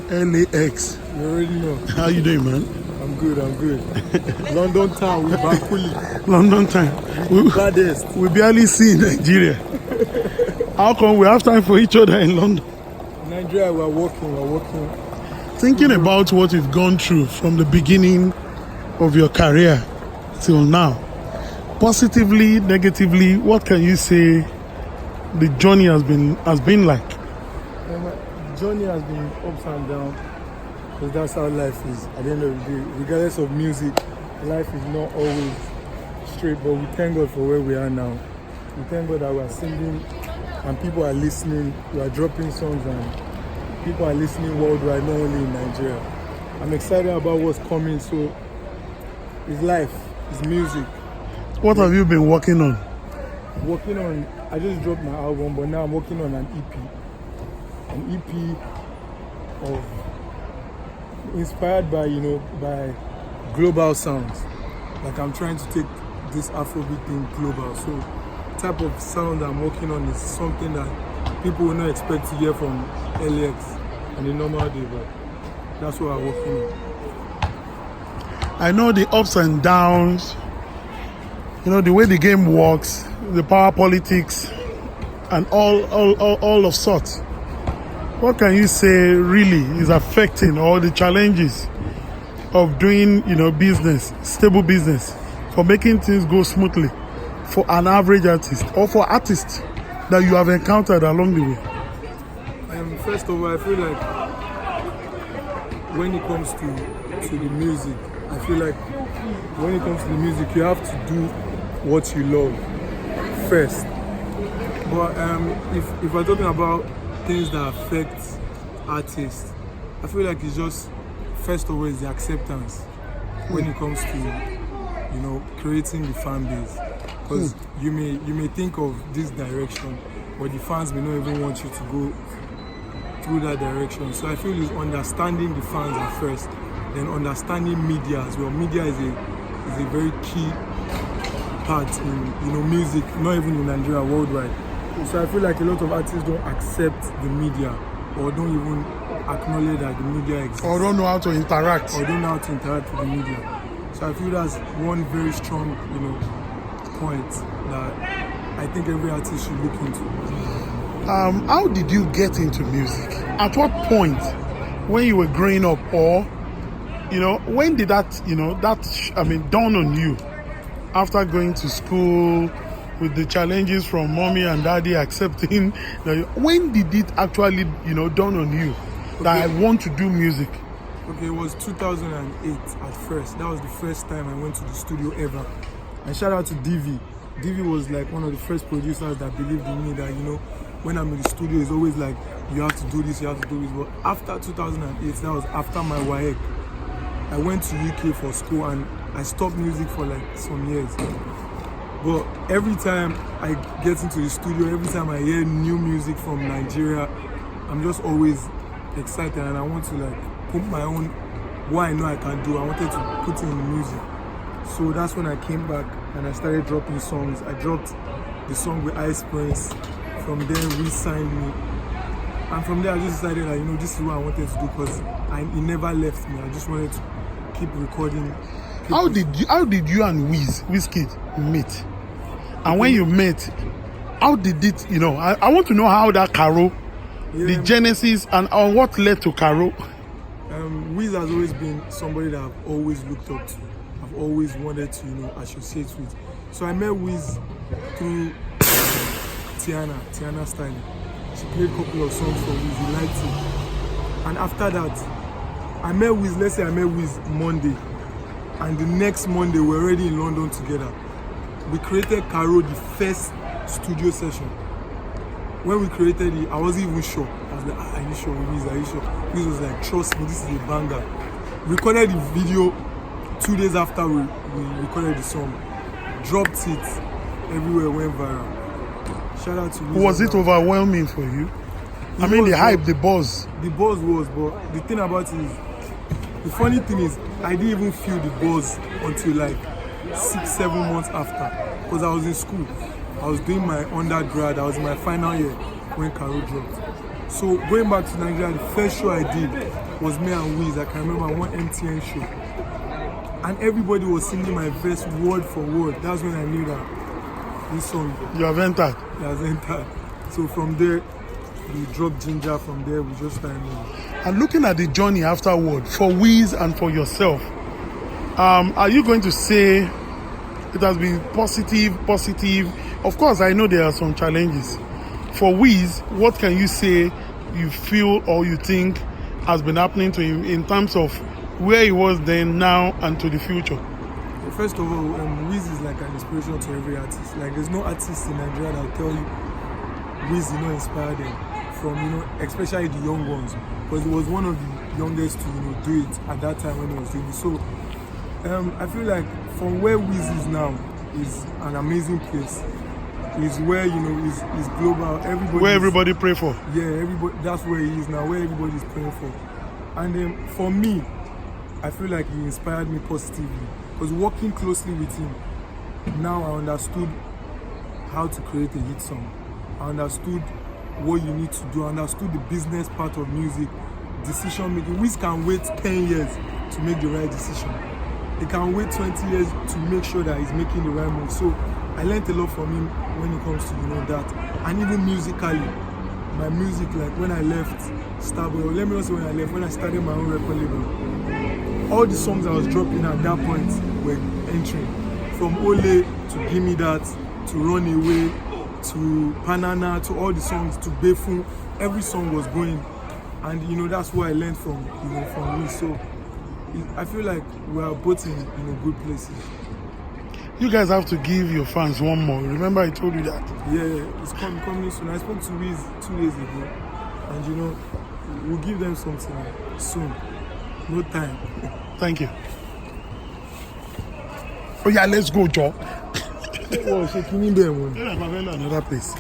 L.A.X. You already know. How you doing, man? I'm good. London town with Bankulli. London time. Baddest. We barely see in Nigeria. How come we have time for each other in London? Nigeria, we're working. Thinking about what you've gone through from the beginning of your career till now, positively, negatively, what can you say the journey has been like? The journey has been ups and downs, because that's how life is. At the end of the day, regardless of music, life is not always straight, but we thank God for where we are now. We thank God that we are singing and people are listening. We are dropping songs and people are listening worldwide, not only in Nigeria. I'm excited about what's coming, so it's life, it's music. What have you been working on? I just dropped my album, but now I'm working on an EP. An EP of inspired by global sounds. Like I'm trying to take this Afrobeat thing global. So type of sound I'm working on is something that people will not expect to hear from L.A.X on a normal day, but that's what I'm working on. I know the ups and downs, the way the game works, the power politics, and all of sorts. What can you say really is affecting all the challenges of doing, business, stable business, for making things go smoothly for an average artist or for artists that you have encountered along the way? First of all, I feel like when it comes to the music, you have to do what you love first. But if we're talking about things that affect artists, I feel like it's just, first of all, is the acceptance when it comes to creating the fan base. Because you may think of this direction, but the fans may not even want you to go through that direction. So I feel it's understanding the fans at first, then understanding media as well. Media is a very key part in music, not even in Nigeria, worldwide. So I feel like a lot of artists don't accept the media, or don't even acknowledge that the media exists, or don't know how to interact, with the media. So I feel that's one very strong point that I think every artist should look into. How did you get into music? At what point, when you were growing up, or when did that dawn on you? After going to school, with the challenges from mommy and daddy accepting, when did it actually dawn on you that I want to do music? Okay, it was 2008 at first. That was the first time I went to the studio ever. And shout out to Divi. Divi was like one of the first producers that believed in me, that when I'm in the studio, it's always like, you have to do this, you have to do this. But after 2008, that was after my WAEC, I went to UK for school and I stopped music for like some years. But every time I get into the studio, every time I hear new music from Nigeria, I'm just always excited, and I want to put my own, what I know I can do, I wanted to put it in the music. So that's when I came back and I started dropping songs. I dropped the song with Ice Prince. From there, re-signed me. And from there, I just decided that, this is what I wanted to do, because it never left me. I just wanted to keep recording. How did you and Wizkid meet? And when you met, how did it, I want to know how that Caro, the genesis, and what led to Caro. Wiz has always been somebody that I've always looked up to. I've always wanted to, associate with. So I met Wiz through Tiana Styling. She played a couple of songs for Wiz, he liked it. And after that, I met Wiz Monday. And the next Monday, we're already in London together. We created Caro, the first studio session. When we created it, I wasn't even sure. I was like, are you sure, Wiz? Are you sure? Wiz was like, trust me, this is a banger. Recorded the video 2 days after we recorded the song. Dropped it, everywhere, went viral. Shout out to Wiz. Was it overwhelming for you? The hype, the buzz. The buzz was, but the thing about it is, the funny thing is, I didn't even feel the buzz until 6-7 months after, because I was in school. I was doing my undergrad, I was in my final year when Caro dropped. So going back to Nigeria, the first show I did was me and Wiz. I can remember one MTN show. And everybody was singing my verse word for word. That's when I knew that this song. You have entered. It has entered. So from there, we dropped Ginger. From there, we just started moving. And looking at the journey afterward, for Wiz and for yourself, are you going to say it has been positive? Of course, I know there are some challenges. For Wiz, what can you say you feel or you think has been happening to him in terms of where he was then, now, and to the future? First of all, Wiz is like an inspiration to every artist. Like, there's no artist in Nigeria that will tell you Wiz did not inspire them from, especially the young ones. Because he was one of the youngest to, do it at that time when he was doing it. So, I feel like from where Wiz is now is an amazing place. Is where is global. Everybody pray for. Yeah, everybody. That's where he is now. Where everybody is praying for. And for me, I feel like he inspired me positively. Because working closely with him, now I understood how to create a hit song. I understood what you need to do. I understood the business part of music, decision making. Wiz can wait 10 years to make the right decision. He can wait 20 years to make sure that he's making the right move. So I learned a lot from him when it comes to that. And even musically, my music, like when I left Starboy, let me also when I left, when I started my own record label, all the songs I was dropping at that point were entering. From Ole to Gimme That, to Run Away, to Panana, to all the songs, to Befun, every song was going. And that's what I learned from me. So I feel like we are both in good places. You guys have to give your fans one more. Remember I told you that? Yeah, it's coming soon. I spoke to Wiz 2 days ago. And we'll give them something soon. No time. Thank you. Oh yeah, let's go, Joe. Oh, shaking them. Another place.